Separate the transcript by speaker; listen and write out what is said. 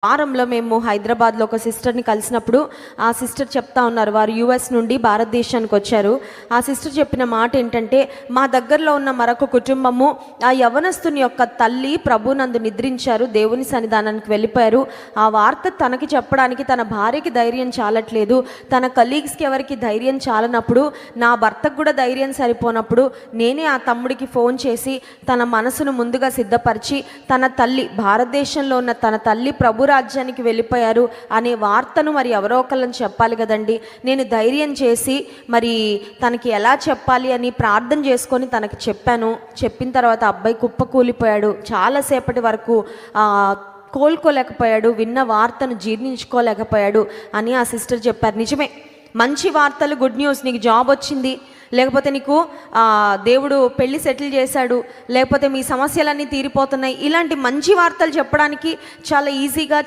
Speaker 1: వారంలో మేము హైదరాబాద్లో ఒక సిస్టర్ని కలిసినప్పుడు ఆ సిస్టర్ చెప్తా ఉన్నారు, వారు యుఎస్ నుండి భారతదేశానికి వచ్చారు. ఆ సిస్టర్ చెప్పిన మాట ఏంటంటే, మా దగ్గరలో ఉన్న మరొక కుటుంబము, ఆ యవనస్తుని యొక్క తల్లి ప్రభునందు నిద్రించారు, దేవుని సన్నిధానానికి వెళ్ళిపోయారు. ఆ వార్త తనకి చెప్పడానికి తన భార్యకి ధైర్యం చాలట్లేదు, తన కలీగ్స్కి ఎవరికి ధైర్యం చాలనప్పుడు, నా భర్తకు కూడా ధైర్యం సరిపోనప్పుడు నేనే ఆ తమ్ముడికి ఫోన్ చేసి తన మనసును ముందుగా సిద్ధపరిచి, తన తల్లి భారతదేశంలో ఉన్న తన తల్లి ప్రభు రాజ్యానికి వెళ్ళిపోయారు అనే వార్తను మరి ఎవరో ఒకళ్ళని చెప్పాలి కదండి. నేను ధైర్యం చేసి మరి తనకి ఎలా చెప్పాలి అని ప్రార్థన చేసుకొని తనకి చెప్పాను. చెప్పిన తర్వాత అబ్బాయి కుప్పకూలిపోయాడు, చాలాసేపటి వరకు కోలుకోలేకపోయాడు, విన్న వార్తను జీర్ణించుకోలేకపోయాడు అని ఆ సిస్టర్ చెప్పారు. నిజమే, మంచి వార్తలు, గుడ్ న్యూస్, నీకు జాబ్ వచ్చింది, లేకపోతే నీకు దేవుడు పెళ్ళి సెటిల్ చేశాడు, లేకపోతే మీ సమస్యలన్నీ తీరిపోతున్నాయి, ఇలాంటి మంచి వార్తలు చెప్పడానికి చాలా ఈజీగా